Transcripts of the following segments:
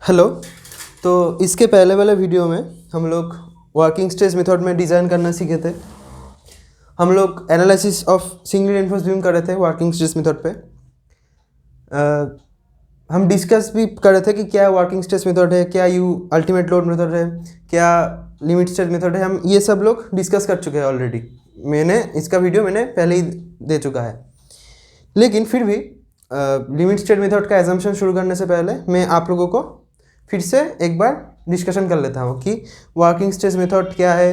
Hello. तो इसके पहले वाले वीडियो में हम लोग वर्किंग स्ट्रेस मेथड में डिज़ाइन करना सीखे थे। हम लोग analysis of single reinforce beam कर रहे थे वर्किंग स्ट्रेस मेथड पे। हम डिस्कस भी कर रहे थे कि क्या वर्किंग स्ट्रेस मेथड है, क्या यू अल्टीमेट लोड मेथड है, क्या लिमिट स्टेट मेथड है। हम ये सब लोग डिस्कस कर चुके हैं ऑलरेडी। इसका वीडियो मैंने पहले ही दे चुका है। लेकिन फिर भी लिमिट स्टेट मेथड का एजम्पशन शुरू करने से पहले मैं आप लोगों को फिर से एक बार डिस्कशन कर लेता हूँ कि वर्किंग स्ट्रेस मेथड क्या है,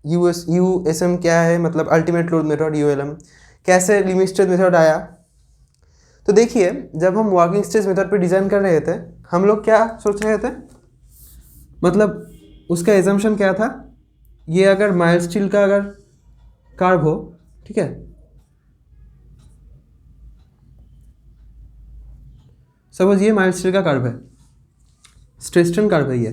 यूएसएम क्या है, मतलब अल्टीमेट लोड मेथड यूएलएम, कैसे लिमिट स्टेट मेथड आया। तो देखिए, जब हम वर्किंग स्ट्रेस मेथड पे डिज़ाइन कर रहे थे हम लोग क्या सोच रहे थे, मतलब उसका एजम्पशन क्या था। ये अगर माइल्ड स्टील का अगर कर्व हो, ठीक है, सपोज ये माइल्ड स्टील का कर्व है, स्ट्रेस स्ट्रेन कर्व है ये।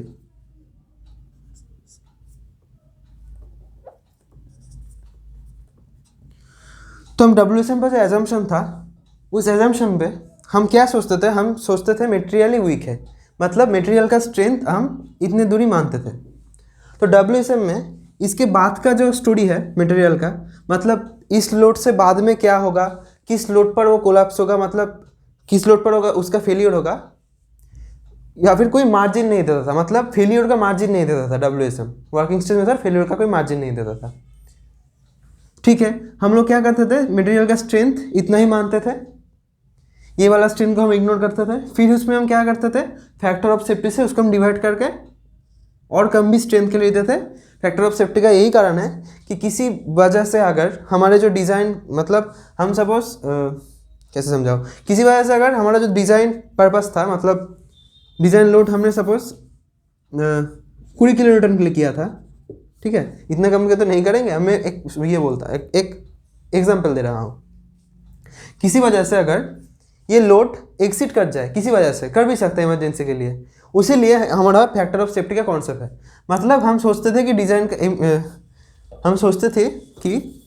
तो हम डब्ल्यूएसएम पर जो एजम्पशन था, उस एजम्पशन पे हम क्या सोचते थे, हम सोचते थे मटेरियल ही वीक है, मतलब मटेरियल का स्ट्रेंथ हम इतने दूरी मानते थे। तो डब्ल्यूएसएम में इसके बाद का जो स्टोरी है मटेरियल का, मतलब इस लोड से बाद में क्या होगा, किस लोड पर वो कोलैप्स होगा, मतलब किस लोड पर होगा उसका फेलियर होगा, या फिर कोई मार्जिन नहीं देता था, मतलब फेलियर का मार्जिन नहीं देता था। डब्ल्यूएसएम वर्किंग स्ट्रेस मेथड फेलियर का कोई मार्जिन नहीं देता था। ठीक है, हम लोग क्या करते थे, मटेरियल का स्ट्रेंथ इतना ही मानते थे, ये वाला स्ट्रेंथ को हम इग्नोर करते थे। फिर उसमें हम क्या करते थे, फैक्टर ऑफ सेफ्टी से उसको हम डिवाइड करके और कम भी स्ट्रेंथ के लिए देते थे। फैक्टर ऑफ सेफ्टी का यही कारण है कि किसी वजह से अगर हमारे जो डिज़ाइन, मतलब हम सपोज कैसे समझाओ, किसी वजह से अगर हमारा जो डिज़ाइन पर्पस था, मतलब डिज़ाइन लोड हमने सपोज 20 किलो न्यूटन के लिए किया था, ठीक है, इतना कम के तो नहीं करेंगे। हमें एक ये बोलता है, एक एग्जांपल दे रहा हूँ। किसी वजह से अगर ये लोड एक्सीड कर जाए, किसी वजह से कर भी सकते हैं इमरजेंसी के लिए, उसी लिए हमारा फैक्टर ऑफ सेफ्टी का कॉन्सेप्ट है। मतलब हम सोचते थे कि हम सोचते थे कि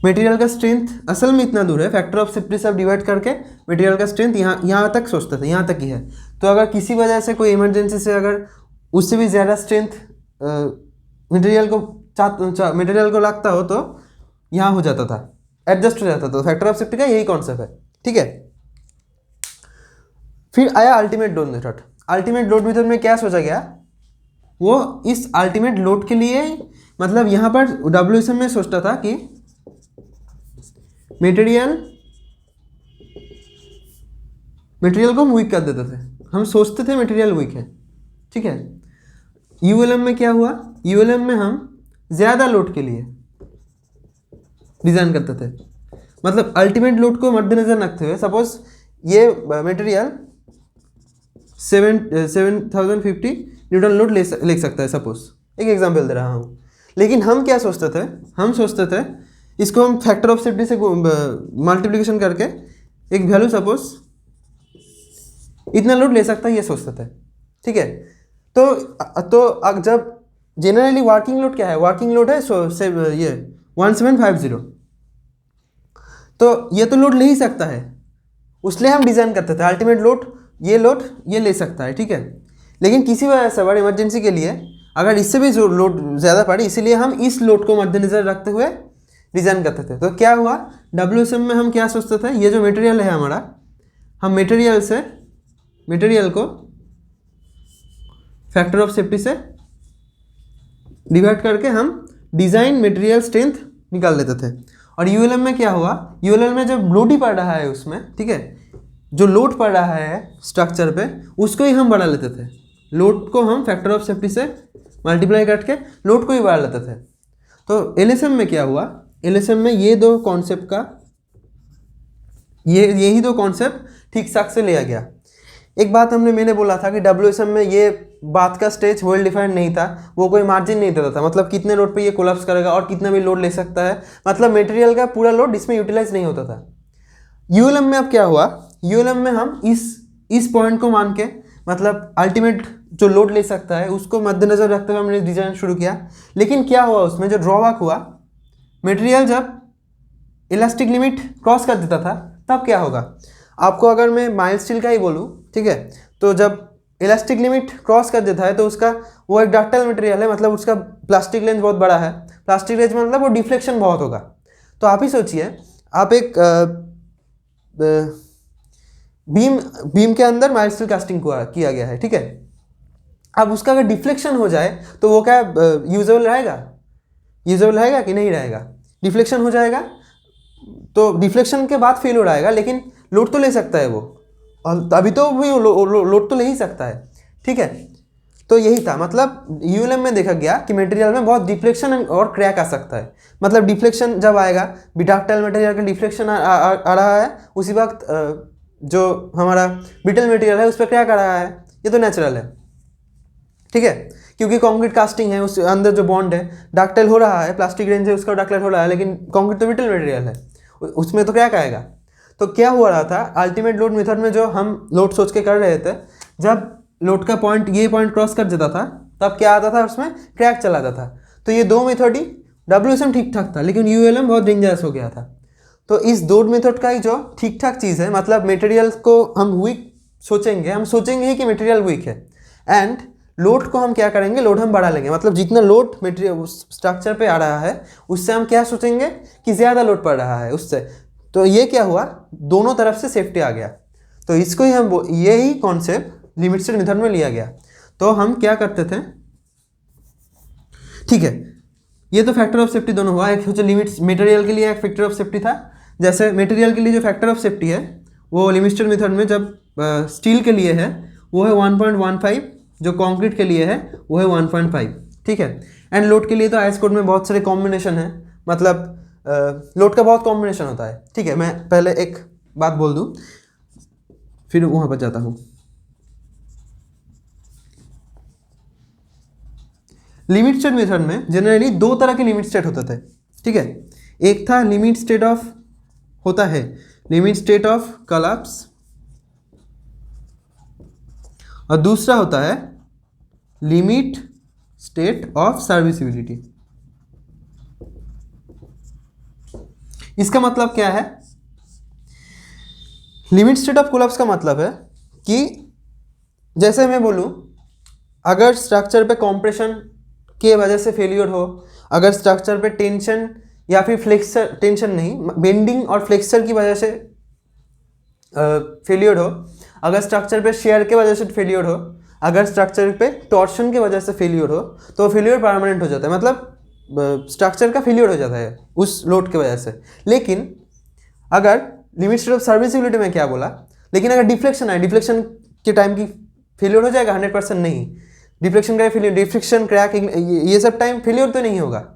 मटेरियल का स्ट्रेंथ असल में इतना दूर है, फैक्टर ऑफ सेफ्टी से डिवाइड करके मटेरियल का स्ट्रेंथ यहाँ तक सोचते थे, यहाँ तक ही है। तो अगर किसी वजह से कोई इमरजेंसी से अगर उससे भी ज़्यादा स्ट्रेंथ मटेरियल को लगता हो तो यहाँ हो जाता था, एडजस्ट हो जाता था। तो फैक्टर ऑफ सेफ्टी का यही कॉन्सेप्ट है, ठीक है। फिर आया ultimate load method. Ultimate load method में क्या सोचा गया, वो इस अल्टीमेट लोड के लिए, मतलब यहाँ पर डब्ल्यूएसएम में सोचता था कि मटेरियल को हम वीक कर देते थे, हम सोचते थे मटेरियल वीक है, ठीक है। यूएलएम में क्या हुआ, यूएलएम में हम ज़्यादा लोड के लिए डिज़ाइन करते थे, मतलब अल्टीमेट लोड को मद्देनजर रखते हुए। सपोज ये मटेरियल 7050 न्यूटन लोड ले सकता है, सपोज एक एग्जांपल दे रहा हूँ। लेकिन हम क्या सोचते थे, हम सोचते थे इसको हम फैक्टर ऑफ सेफ्टी से मल्टीप्लिकेशन करके एक वैल्यू सपोज इतना लोड ले सकता है, ये सोचते थे, ठीक है। तो जब जनरली वर्किंग लोड क्या है, वर्किंग लोड है ये 1750, तो ये तो लोड ले ही सकता है, उसलिए हम डिज़ाइन करते थे अल्टीमेट लोड ये ले सकता है, ठीक है। लेकिन किसी वजह से अगर इमरजेंसी के लिए अगर इससे भी जो लोड ज़्यादा पड़े, इसीलिए हम इस लोड को मद्देनजर रखते हुए डिज़ाइन करते थे। तो क्या हुआ, डब्ल्यूएसएम में हम क्या सोचते थे, ये जो मटेरियल है हमारा, हम मटेरियल को फैक्टर ऑफ सेफ्टी से डिवाइड करके हम डिज़ाइन मटेरियल स्ट्रेंथ निकाल लेते थे। और यूएलएम में क्या हुआ, यूएलएम में जब लोड ही पड़ रहा है उसमें, ठीक है, जो लोड पड़ रहा है स्ट्रक्चर पे उसको ही हम बढ़ा लेते थे। लोड को हम फैक्टर ऑफ सेफ्टी से मल्टीप्लाई करके लोड को ही बढ़ा लेते थे। तो एलएसएम में क्या हुआ, एलएसएम में ये दो कॉन्सेप्ट का यही दो कॉन्सेप्ट ठीक साख से लिया गया। एक बात मैंने बोला था कि डब्ल्यूएसएम में ये बात का स्टेज वेल डिफाइंड नहीं था, वो कोई मार्जिन नहीं देता था, मतलब कितने लोड पे ये कोलैप्स करेगा और कितना भी लोड ले सकता है, मतलब मटेरियल का पूरा लोड इसमें यूटिलाइज नहीं होता था। यूएलएम में अब क्या हुआ, यूएलएम में हम इस पॉइंट को मान के, मतलब अल्टीमेट जो लोड ले सकता है उसको मद्देनजर रखते हुए हमने डिज़ाइन शुरू किया। लेकिन क्या हुआ, उसमें जो ड्रॉबैक हुआ, मटेरियल जब इलास्टिक लिमिट क्रॉस कर देता था तब क्या होगा। आपको अगर मैं माइल्ड स्टील का ही बोलूँ, ठीक है, तो जब इलास्टिक लिमिट क्रॉस कर देता है तो उसका वो एक डक्टाइल मटेरियल है, मतलब उसका प्लास्टिक रेंज बहुत बड़ा है। प्लास्टिक रेंज मतलब वो डिफ्लेक्शन बहुत होगा। तो आप ही सोचिए, आप एक बीम के अंदर माइल्ड स्टील कास्टिंग किया गया है, ठीक है। अब उसका अगर डिफ्लेक्शन हो जाए तो वो क्या यूजेबल रहेगा? यूजेबल रहेगा कि नहीं रहेगा? डिफ्लेक्शन हो जाएगा तो डिफ्लेक्शन के बाद फेल हो जाएगा, लेकिन लोड तो ले सकता है वो, और अभी तो भी लोड तो ले ही सकता है, ठीक है। तो यही था, मतलब यूएलएम में देखा गया कि मटेरियल में बहुत डिफ्लेक्शन और क्रैक आ सकता है। मतलब डिफ्लेक्शन जब आएगा, डक्टाइल मटेरियल का डिफ्लेक्शन आ रहा है, उसी वक्त जो हमारा ब्रिटल मटेरियल है उस पर क्रैक आ रहा है, ये तो नेचुरल है, ठीक है। क्योंकि कंक्रीट कास्टिंग है, उस अंदर जो बॉन्ड है डक्टाइल हो रहा है, प्लास्टिक रेंज है उसका डक्टाइल हो रहा है, लेकिन कंक्रीट तो ब्रिटल मटेरियल है, उसमें तो क्रैक आएगा। तो क्या हुआ रहा था अल्टीमेट लोड मेथड में, जो हम लोड सोच के कर रहे थे, जब लोड का पॉइंट ये पॉइंट क्रॉस कर देता था तब क्या आता था, उसमें क्रैक चला जाता था। तो ये दो मेथड ही, डब्ल्यूएसएम ठीक ठाक था लेकिन यूएलएम बहुत डेंजरस हो गया था। तो इस दो मेथड का ही जो ठीक ठाक चीज़ है, मतलब मटेरियल को हम वीक सोचेंगे, हम सोचेंगे ही कि मटेरियल वीक है, एंड लोड को हम क्या करेंगे, लोड हम बढ़ा लेंगे। मतलब जितना लोड मटेरियल स्ट्रक्चर पे आ रहा है उससे हम क्या सोचेंगे कि ज़्यादा लोड पड़ रहा है उससे। तो ये क्या हुआ, दोनों तरफ से सेफ्टी आ गया। तो इसको ही हम यही कॉन्सेप्ट लिमिट स्टेट मेथड में लिया गया। तो हम क्या करते थे, ठीक है, ये तो फैक्टर ऑफ सेफ्टी दोनों हुआ। एक लिमिट मटेरियल के लिए एक फैक्टर ऑफ सेफ्टी था, जैसे मटेरियल के लिए जो फैक्टर ऑफ सेफ्टी है वो लिमिट स्टेट मेथड में जब स्टील के लिए है वो है 1.15, जो कंक्रीट के लिए है वो है 1.5, ठीक है। एंड लोड के लिए तो आईएस कोड में बहुत सारे कॉम्बिनेशन है, मतलब लोड का बहुत कॉम्बिनेशन होता है, ठीक है। मैं पहले एक बात बोल दूं फिर वहाँ पर जाता हूँ। लिमिट स्टेट मेथड में जनरली दो तरह के लिमिट स्टेट होते थे, ठीक है। एक था लिमिट स्टेट ऑफ, होता है लिमिट स्टेट ऑफ कोलैप्स, और दूसरा होता है लिमिट स्टेट ऑफ सर्विसिबिलिटी। इसका मतलब क्या है, लिमिट स्टेट ऑफ कोलैप्स का मतलब है कि जैसे मैं बोलूं, अगर स्ट्रक्चर पे कॉम्प्रेशन के वजह से फेलियर हो, अगर स्ट्रक्चर पे टेंशन या फिर फ्लेक्सर, टेंशन नहीं, बेंडिंग और फ्लेक्सर की वजह से फेलियर हो, अगर स्ट्रक्चर पे शेयर के वजह से फेलियर हो, अगर स्ट्रक्चर पे टॉर्शन के वजह से फेलियर हो, तो फेलियर परमानेंट हो जाता है, मतलब स्ट्रक्चर का फेलियर हो जाता है उस लोड की वजह से। लेकिन अगर लिमिट स्टेट ऑफ सर्विसिबिलिटी में क्या बोला, लेकिन अगर डिफ्लेक्शन है, डिफ्लेक्शन के टाइम की फेलियर हो जाएगा 100% नहीं, डिफ्लेक्शन का फेलियर, डिफ्लेक्शन क्रैक ये सब टाइम फेलियर तो नहीं होगा।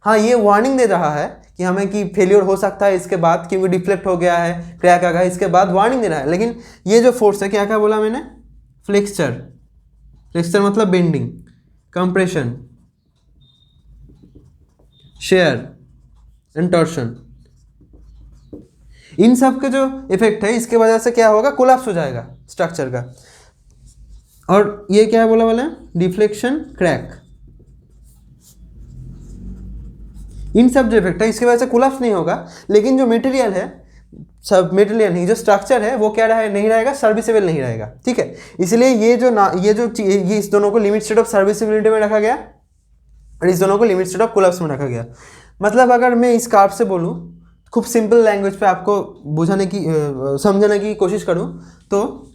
हाँ, ये वार्निंग दे रहा है कि हमें कि फेलियर हो सकता है इसके बाद, क्योंकि डिफ्लेक्ट हो गया है, क्रैक आ गया, इसके बाद वार्निंग दे रहा है। लेकिन ये जो फोर्स है, क्या क्या बोला मैंने, फ्लेक्सचर, फ्लेक्सचर मतलब bending, compression, shear and torsion, इन सब के जो इफेक्ट है इसके वजह से क्या होगा, कोलैप्स हो जाएगा स्ट्रक्चर का। और ये क्या बोला वाला, डिफ्लेक्शन, क्रैक, इन सब जो इफेक्ट है इसकी वजह से कोलैप्स नहीं होगा। लेकिन जो मटेरियल है, सब मटेरियल नहीं, जो स्ट्रक्चर है वो क्या नहीं रहेगा, सर्विसेबल नहीं रहेगा, ठीक है। इसलिए ये इस दोनों को लिमिट स्टेट ऑफ सर्विसिबिलिटी में रखा गया और इस दोनों को लिमिट स्टेट ऑफ कोलैप्स में रखा गया। मतलब अगर मैं इस कार्व से बोलूँ, खूब सिंपल लैंग्वेज पे आपको बुझाने की समझाने की कोशिश करूँ, तो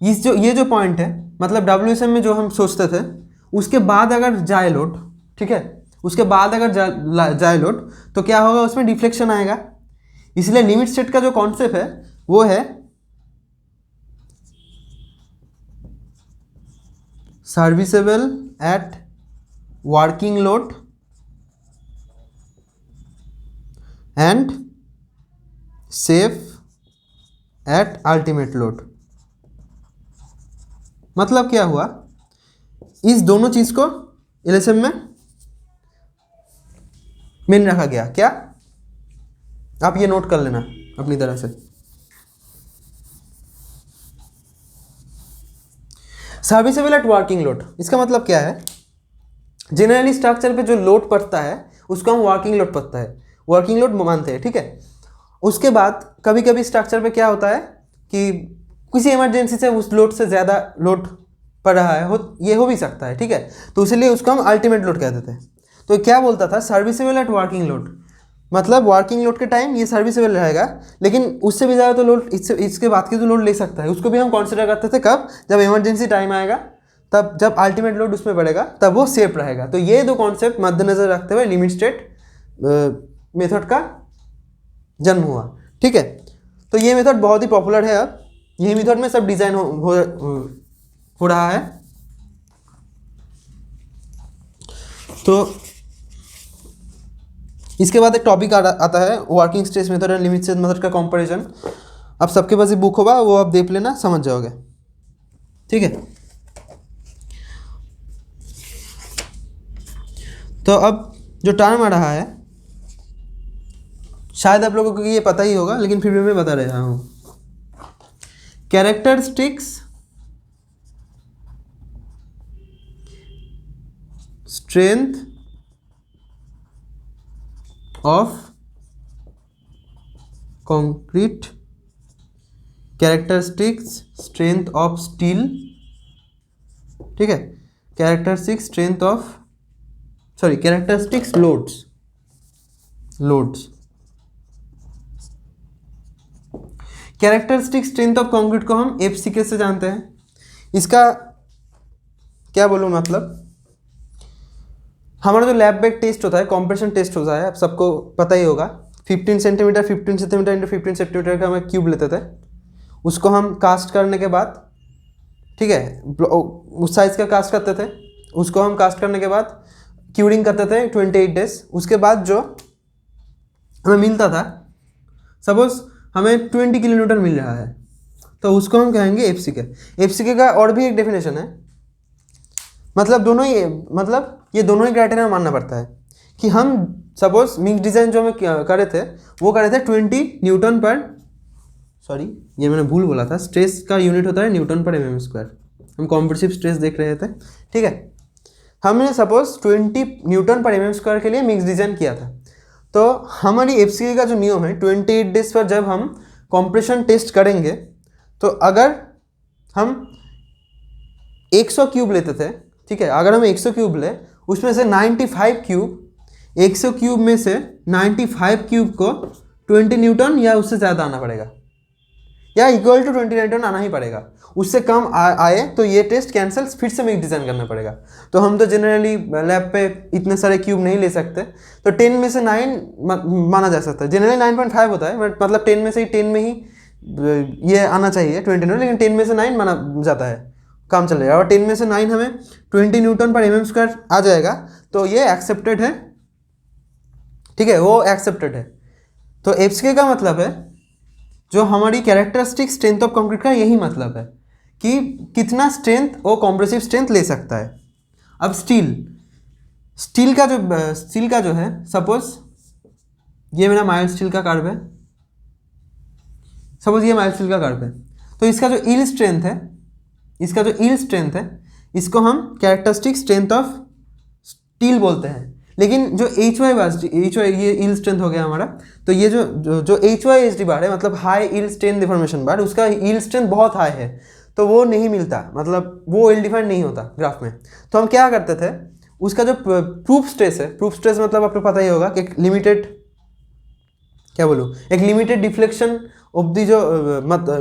ये जो पॉइंट है, मतलब डब्ल्यूएसएम में जो हम सोचते थे उसके बाद अगर जाए लोड, ठीक है, उसके बाद अगर जाए लोड तो क्या होगा, उसमें डिफ्लेक्शन आएगा। इसलिए लिमिट स्टेट का जो कॉन्सेप्ट है वो है serviceable at working load and safe at ultimate load. मतलब क्या हुआ, इस दोनों चीज को एलएसएम में मेन रखा गया। क्या, आप ये नोट कर लेना अपनी तरह से। सर्विसेबल एट वर्किंग लोड, इसका मतलब क्या है, जनरली स्ट्रक्चर पे जो लोड पड़ता है उसको हम वर्किंग लोड पड़ता है, वर्किंग लोड मानते हैं, ठीक है। उसके बाद कभी कभी स्ट्रक्चर पे क्या होता है कि किसी इमरजेंसी से उस लोड से ज़्यादा लोड पड़ रहा है, ये हो भी सकता है, ठीक है। तो इसलिए उसको हम अल्टीमेट लोड कहते थे। तो क्या बोलता था, सर्विसेबल एट वर्किंग लोड, मतलब वर्किंग लोड के टाइम ये सर्विसेबल रहेगा, लेकिन उससे भी ज़्यादा तो लोड, इसके बाद की तो लोड ले सकता है, उसको भी हम कंसिडर करते थे कब, जब इमरजेंसी टाइम आएगा, तब जब अल्टीमेट लोड उसमें पड़ेगा तब वो सेफ रहेगा। तो ये दो कॉन्सेप्ट मद्देनजर रखते हुए लिमिट स्टेट मेथड का जन्म हुआ, ठीक है। तो ये मेथड बहुत ही पॉपुलर है, अब यही मेथड में सब डिज़ाइन हो रहा है। तो इसके बाद एक टॉपिक आता है working stress method and limit state method का कंपैरिजन। अब सबके पास ये बुक होगा, वो आप देख लेना, समझ जाओगे, ठीक है। तो अब जो टर्म आ रहा है, शायद आप लोगों को ये पता ही होगा, लेकिन फिर भी मैं बता रहा हूँ। Characteristics strength of concrete, characteristics strength of steel, ठीक है, characteristics strength of characteristics loads. Characteristic strength of concrete को हम FCK से जानते हैं। इसका क्या बोलूँ, मतलब हमारा जो लैब बेक टेस्ट होता है, कॉम्प्रेशन टेस्ट होता है, आप सबको पता ही होगा। 15 सेंटीमीटर इंटू 15 सेंटीमीटर का हम क्यूब लेते थे, उसको हम कास्ट करने के बाद, ठीक है, उस साइज़ का कास्ट करते थे, उसको हम कास्ट करने के बाद क्यूरिंग करते थे 28 डेज। उसके बाद जो हमें मिलता था, सपोज हमें 20 किलो न्यूटन मिल रहा है, तो उसको हम कहेंगे FCK का और भी एक डेफिनेशन है, मतलब ये दोनों ही क्राइटेरिया मानना पड़ता है कि हम सपोज मिक्स डिज़ाइन जो हमें करे थे, वो करे थे 20 न्यूटन पर, सॉरी ये मैंने भूल बोला था, स्ट्रेस का यूनिट होता है न्यूटन पर mm²। हम कॉम्प्रेसिव स्ट्रेस देख रहे थे, ठीक है। हमने सपोज 20 न्यूटन पर mm² के लिए मिक्स डिज़ाइन किया था, तो हमारी FCK का जो नियम है, 28 डेज पर जब हम कॉम्प्रेशन टेस्ट करेंगे, तो अगर हम 100 क्यूब लेते थे, ठीक है, अगर हम 100 क्यूब ले, उसमें से 95 क्यूब, 100 क्यूब में से 95 क्यूब को 20 न्यूटन या उससे ज़्यादा आना पड़ेगा, या इक्वल टू 20 न्यूटन आना ही पड़ेगा। उससे कम आए तो ये टेस्ट कैंसिल, फिर से मिक्स डिज़ाइन करना पड़ेगा। तो हम तो जनरली लैब पे इतने सारे क्यूब नहीं ले सकते, तो 10 में से 9 माना जा सकता है। जनरली 9.5 होता है, बट मतलब 10 में ही ये आना चाहिए 20 न्यूटन, लेकिन 10 में से 9 माना जाता है, काम चल जाएगा। और 10 में से 9 हमें 20 न्यूटन पर mm² आ जाएगा, तो ये एक्सेप्टेड है, ठीक है, वो एक्सेप्टेड है। तो FCK का मतलब है, जो हमारी कैरेक्टरिस्टिक स्ट्रेंथ ऑफ कंक्रीट का यही मतलब है कि कितना स्ट्रेंथ वो कॉम्प्रेसिव स्ट्रेंथ ले सकता है। अब स्टील का जो है, सपोज ये मेरा माइल्ड स्टील का कर्व है, सपोज ये माइल्ड स्टील का कर्व है, तो इसका जो यील्ड स्ट्रेंथ है, इसको हम कैरेक्टरिस्टिक स्ट्रेंथ ऑफ स्टील बोलते हैं। लेकिन जो HY ये यील्ड स्ट्रेंथ हो गया हमारा, तो ये जो HYSD बार है, मतलब हाई यील्ड स्ट्रेंथ डिफॉर्मेशन बार, उसका यील्ड स्ट्रेंथ बहुत हाई है, तो वो नहीं मिलता, मतलब वो वेल डिफाइंड नहीं होता ग्राफ में। तो हम क्या करते थे, उसका जो प्रूफ स्ट्रेस है, प्रूफ स्ट्रेस मतलब आपको पता ही होगा कि एक लिमिटेड डिफ्लेक्शन ऑफ दी जो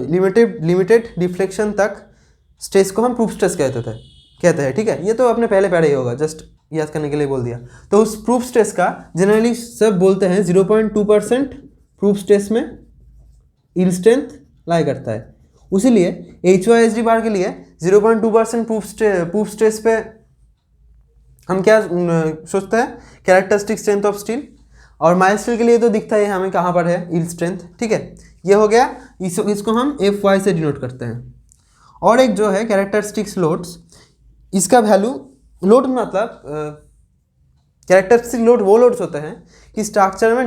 लिमिटेड डिफ्लेक्शन तक स्ट्रेस को हम प्रूफ स्ट्रेस कहते हैं, ठीक है। ये तो आपने पहले पढ़ा ही होगा, जस्ट याद करने के लिए बोल दिया। तो उस प्रूफ स्ट्रेस का जनरली सब बोलते हैं 0.2% प्रूफ स्ट्रेस में यील्ड स्ट्रेंथ लाई करता है। उसीलिए HYSD बार के लिए 0.2% प्रूफ स्ट्रेस पे हम क्या सोचते हैं, कैरेक्टरिस्टिक स्ट्रेंथ ऑफ स्टील। और माइल्ड स्टील के लिए तो दिखता है हमें कहाँ पर है यील्ड स्ट्रेंथ, ठीक है। ये हो गया, इसको हम FY से डिनोट करते हैं। और एक जो है कैरेक्टरिस्टिक्स लोड्स, इसका वैल्यू, लोड मतलब कैरेक्टरिस्टिक लोड वो लोड्स होते हैं कि स्ट्रक्चर में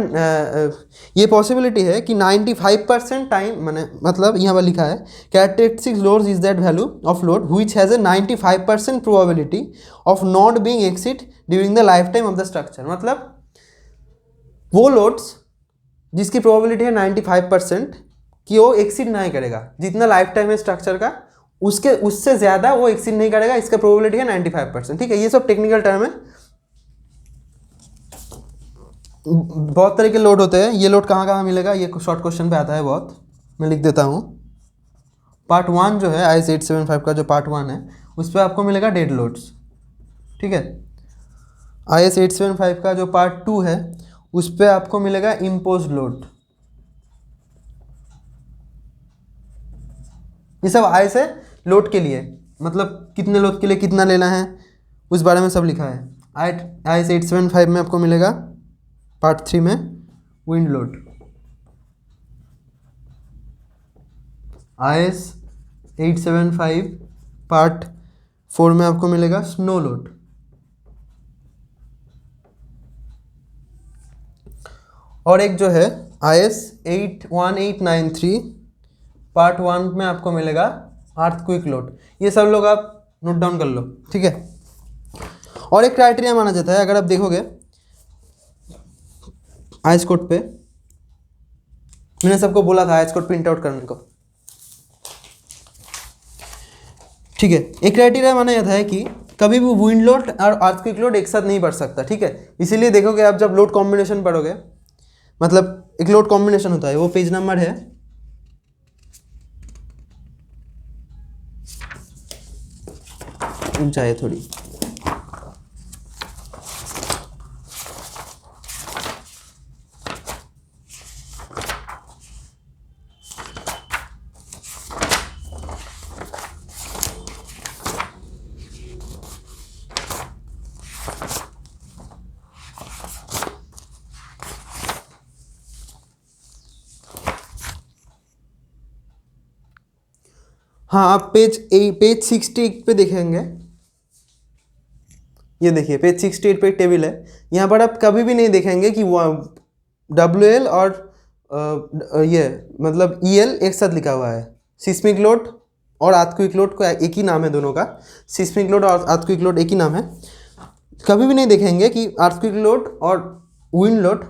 ये पॉसिबिलिटी है कि 95% टाइम, मतलब यहाँ पर लिखा है characteristic loads is that value of load which has a 95% probability of not being exceed during the life time of the structure. मतलब वो लोड्स जिसकी प्रोबेबिलिटी है 95% कि वो एक्सीड नहीं करेगा, जितना लाइफ टाइम है स्ट्रक्चर का उसके उससे ज़्यादा वो एक्सीड नहीं करेगा, इसका प्रोबेबिलिटी है 95%। ठीक है, ये सब टेक्निकल टर्म है। बहुत तरह के लोड होते हैं। ये लोड कहाँ कहाँ मिलेगा, ये शॉर्ट क्वेश्चन पे आता है बहुत, मैं लिख देता हूँ। पार्ट 1 जो है IS 875 का जो पार्ट 1 है उस पर आपको मिलेगा डेड लोड्स। ठीक है, IS 875 का जो पार्ट 2 है उस पर आपको मिलेगा इम्पोज्ड लोड। ये सब IS है लोड के लिए, मतलब कितने लोड के लिए कितना लेना है उस बारे में सब लिखा है। IS 875 में आपको मिलेगा पार्ट 3 में विंड लोड, IS 875 पार्ट 4 में आपको मिलेगा स्नो लोड, और एक जो है IS 1893 पार्ट 1 में आपको मिलेगा अर्थक्वेक लोड। ये सब लोग आप नोट डाउन कर लो। ठीक है, और एक क्राइटेरिया माना जाता है, अगर आप देखोगे आइस कोड पे, मैंने सबको बोला था आइस कोड प्रिंट आउट करने को। ठीक है, एक क्राइटेरिया माना जाता है कि कभी भी विंड लोड और अर्थक्वेक लोड एक साथ नहीं बढ़ सकता। ठीक है, इसीलिए देखोगे आप जब लोड कॉम्बिनेशन पढ़ोगे, मतलब एक लोड कॉम्बिनेशन होता है, वो पेज नंबर है ऊंचाई थोड़ी, हाँ आप पेज 68 पे देखेंगे। ये देखिए पेज 68 पे एक टेबल है, यहाँ पर आप कभी भी नहीं देखेंगे कि WL और ये मतलब EL एक साथ लिखा हुआ है। सिस्मिक लोड और अर्थक्वेक लोड को एक ही नाम है दोनों का, सिस्मिक लोड और अर्थक्वेक लोड एक ही नाम है। कभी भी नहीं देखेंगे कि अर्थक्वेक लोड और विंड लोड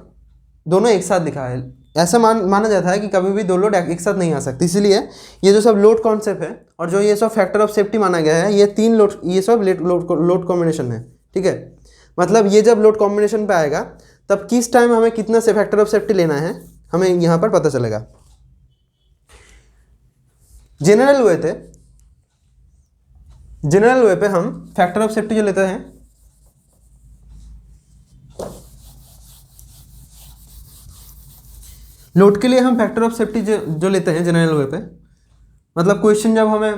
दोनों एक साथ लिखा है। ऐसा माना जाता है कि कभी भी दो लोड एक साथ नहीं आ सकती, इसीलिए ये जो सब लोड कॉन्सेप्ट है और जो ये सब फैक्टर ऑफ सेफ्टी माना गया है, ये 3 लोड, ये सब लोड कॉम्बिनेशन है। ठीक है, मतलब ये जब लोड कॉम्बिनेशन पे आएगा तब किस टाइम हमें कितना से फैक्टर ऑफ सेफ्टी लेना है हमें यहाँ पर पता चलेगा। जनरल वे पे हम फैक्टर ऑफ सेफ्टी जो लेते हैं, लोड के लिए हम फैक्टर ऑफ सेफ्टी जो लेते हैं जनरल वे पे, मतलब क्वेश्चन जब हमें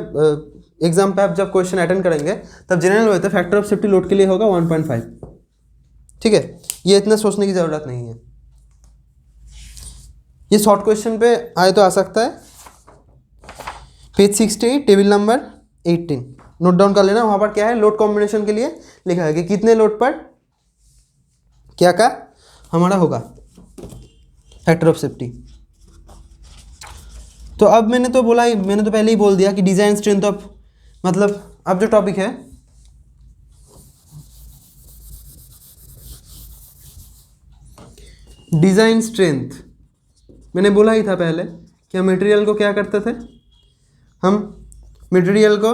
एग्जाम पे आप जब क्वेश्चन अटेंड करेंगे तब जनरल वे पे फैक्टर ऑफ सेफ्टी लोड के लिए होगा 1.5। ठीक है, ये इतना सोचने की ज़रूरत नहीं है, ये शॉर्ट क्वेश्चन पे आए तो आ सकता है। Page 68 table number 18 note down कर लेना, वहाँ पर क्या है लोड कॉम्बिनेशन के लिए लिखा है कि कितने लोड पर क्या का हमारा होगा फैक्टर ऑफ सेफ्टी। तो अब मैंने तो पहले ही बोल दिया कि डिज़ाइन स्ट्रेंथ ऑफ, मतलब अब जो टॉपिक है डिज़ाइन स्ट्रेंथ, मैंने बोला ही था पहले कि हम मटेरियल को क्या करते थे, हम मटेरियल को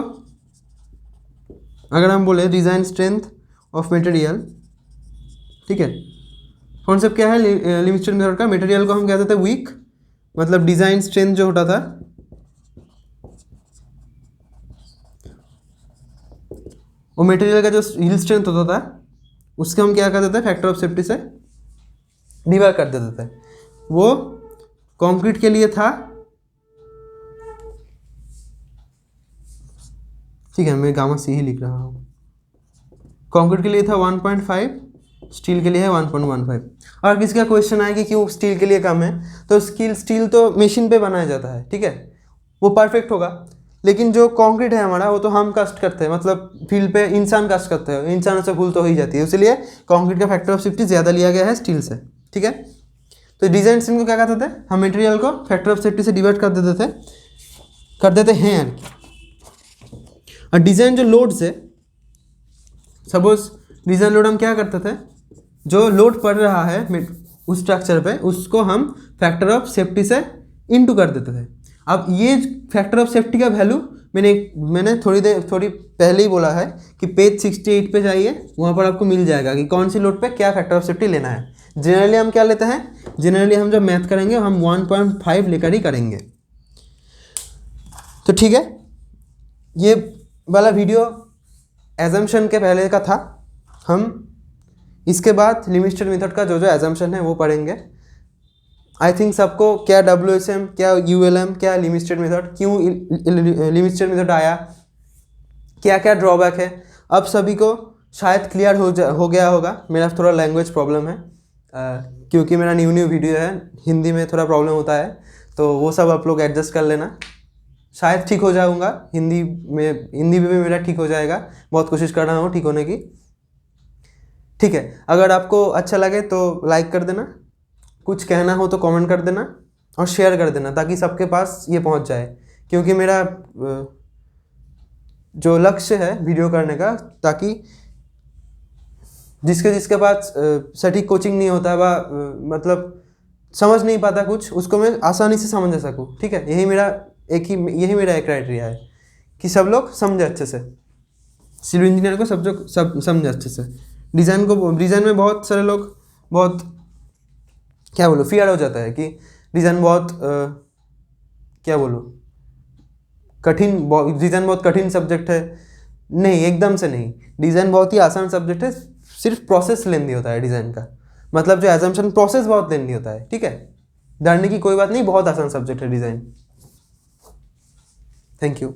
अगर हम बोले डिज़ाइन स्ट्रेंथ ऑफ मटेरियल, ठीक है, कॉन्सेप्ट क्या है लिविंगस्टन मेथड का, मटेरियल को हम कहते थे वीक, मतलब डिज़ाइन स्ट्रेंथ जो होता था वो मटेरियल का जो यील्ड स्ट्रेंथ होता था उसके हम क्या करते थे फैक्टर ऑफ सेफ्टी से डिवाइड कर देते थे। वो कंक्रीट के लिए था, ठीक है मैं गामा सी ही लिख रहा हूँ, कंक्रीट के लिए था 1.5, स्टील के लिए है 1.15। और किसी का क्वेश्चन आए कि क्यों स्टील के लिए कम है, तो स्टील तो मशीन पे बनाया जाता है, ठीक है वो परफेक्ट होगा, लेकिन जो कंक्रीट है हमारा वो तो हम कास्ट करते हैं, मतलब फील्ड पे इंसान कास्ट करते हैं, इंसानों से भूल तो हो ही जाती है, इसलिए कंक्रीट का फैक्टर ऑफ सेफ्टी ज़्यादा लिया गया है स्टील से। ठीक है, तो डिज़ाइन स्ट्रेंथ को क्या कहते थे, हम मटेरियल को फैक्टर ऑफ सेफ्टी से डिवाइड कर देते हैं यार। और डिज़ाइन जो लोड्स है, सपोज डिज़ाइन लोड हम क्या करते थे, जो लोड पड़ रहा है उस स्ट्रक्चर पे उसको हम फैक्टर ऑफ सेफ्टी से इनटू कर देते थे। अब ये फैक्टर ऑफ सेफ्टी का वैल्यू मैंने थोड़ी पहले ही बोला है कि पेज 68 पे जाइए, वहाँ पर आपको मिल जाएगा कि कौन सी लोड पे क्या फैक्टर ऑफ सेफ्टी लेना है। जनरली हम क्या लेते हैं, जनरली हम जब मैथ करेंगे हम 1.5 लेकर ही करेंगे। तो ठीक है, ये वाला वीडियो एजम्पशन के पहले का था। हम इसके बाद लिमिस्टर मेथड का जो एजम्पशन है वो पढ़ेंगे। आई थिंक सबको क्या WSM, क्या ULM, क्या लिमिस्टर मेथड, क्यों लिमिस्टर मेथड आया, क्या क्या ड्रॉबैक है, अब सभी को शायद क्लियर हो गया होगा। मेरा थोड़ा लैंग्वेज प्रॉब्लम है क्योंकि मेरा न्यू वीडियो है, हिंदी में थोड़ा प्रॉब्लम होता है, तो वो सब आप लोग एडजस्ट कर लेना। शायद ठीक हो जाऊँगा, हिंदी में मेरा ठीक हो जाएगा, बहुत कोशिश कर रहा हूँ ठीक होने की। ठीक है, अगर आपको अच्छा लगे तो लाइक कर देना, कुछ कहना हो तो कमेंट कर देना और शेयर कर देना ताकि सबके पास ये पहुंच जाए। क्योंकि मेरा जो लक्ष्य है वीडियो करने का, ताकि जिसके पास सटीक कोचिंग नहीं होता वा मतलब समझ नहीं पाता कुछ, उसको मैं आसानी से समझ सकूँ। ठीक है, यही मेरा एक क्राइटेरिया है कि सब लोग समझे अच्छे से, सिविल इंजीनियर को सब समझे अच्छे से। डिज़ाइन में बहुत सारे लोग बहुत क्या बोलो फियर हो जाता है कि डिज़ाइन बहुत क्या बोलो डिज़ाइन बहुत कठिन सब्जेक्ट है। नहीं, एकदम से नहीं, डिज़ाइन बहुत ही आसान सब्जेक्ट है, सिर्फ प्रोसेस लेंदी होता है डिज़ाइन का, मतलब जो एजम्पशन प्रोसेस बहुत लेंदी होता है। ठीक है, डरने की कोई बात नहीं, बहुत आसान सब्जेक्ट है डिज़ाइन। Thank you.